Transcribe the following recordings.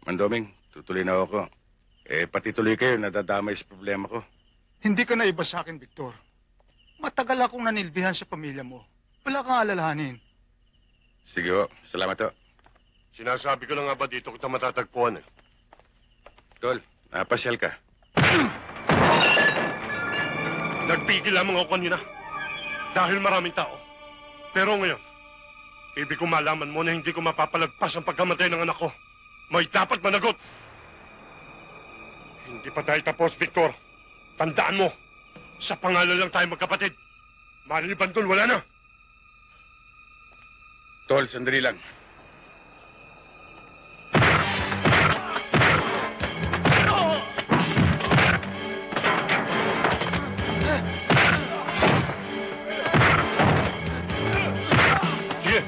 Mandoming, tutuloy na ako. Pati tuloy kayo, nadadamay sa problema ko. Hindi ka na iba sa akin, Victor. Matagal akong nanilbihan sa pamilya mo. Wala kang alalahanin. Sige ho, salamat ho. Sinasabi ko na nga ba dito kita matatagpuan eh. Tol, napasyal ka. Nagpigil lamang ako kanina. Dahil maraming tao. Pero ngayon, ibig ko malaman mo na hindi ko mapapalagpas ang pagkamatay ng anak ko. May dapat managot. Hindi pa tayo tapos, Victor. Tandaan mo, sa pangalan lang tayo magkapatid. Maliban doon, wala na. Tol, sandali lang. Sige.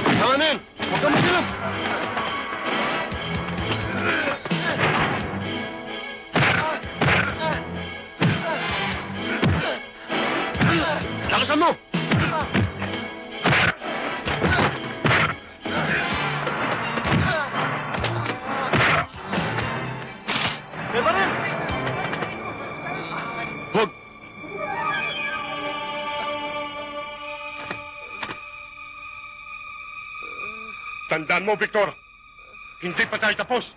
Tanganin! Huwag kang magilap! Lakasan mo! May baril! Huwag! Tandaan mo, Victor. Hindi pa tayo tapos.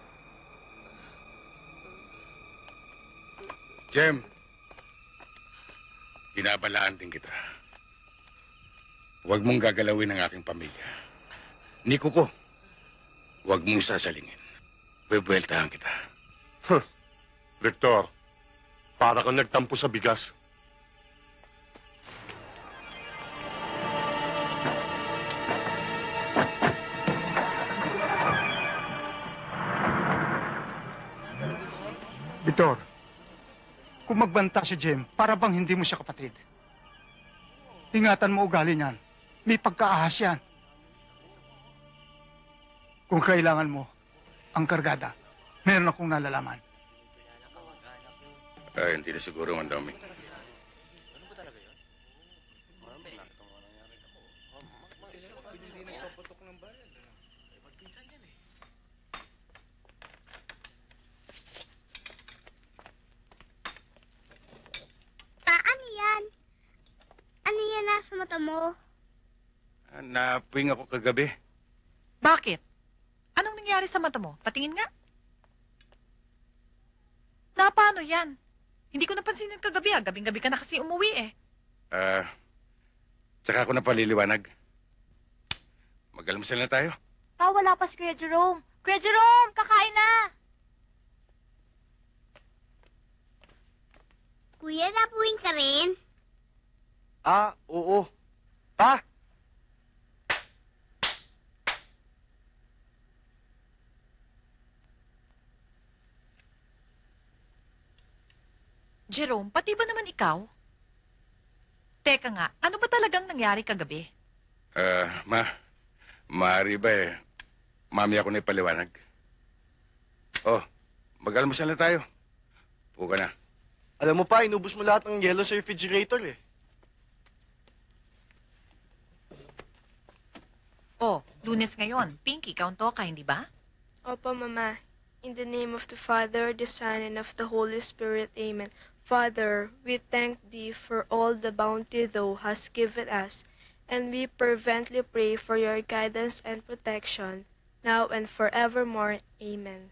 Jem, binabalaan din kita. Huwag mong gagalawin ang aking pamilya. Niko ko, huwag mong sasalingin. Bubueltahan kita. Victor, para kang nagtampo sa bigas. Victor, kung magbanta si Jem, para bang hindi mo siya kapatid. Ingatan mo ugali niyan. May pagkaahas yan. Kung kailangan mo ang kargada, meron akong nalalaman. Hindi na siguro, Mandoming. Ano yan? Ano yan nasa mata mo? Napuwing ako kagabi. Bakit? Anong nangyari sa mata mo? Patingin nga. Na, paano yan? Hindi ko napansin yung kagabi ah. Gabing-gabi ka na kasi umuwi eh. Tsaka ako na paliliwanag. Mag-almusal na tayo. Wala pa si Kuya Jerome. Kuya Jerome, kakain na! Kuya, napuwing ka rin? Oo. Pa! Jerome, pati ba naman ikaw? Teka nga, ano ba talagang nangyari kagabi? Maaari ba mami ako na ipaliwanag. Mag-almusal na tayo. Puka na. Alam mo pa, inubos mo lahat ng yelo sa refrigerator eh. Oh, Lunes ngayon. Pinky, ikaw ang toka, hindi ba? Opo, Mama. In the name of the Father, the Son, and of the Holy Spirit. Amen. Father, we thank Thee for all the bounty Thou hast given us, and we fervently pray for Your guidance and protection, now and forevermore. Amen.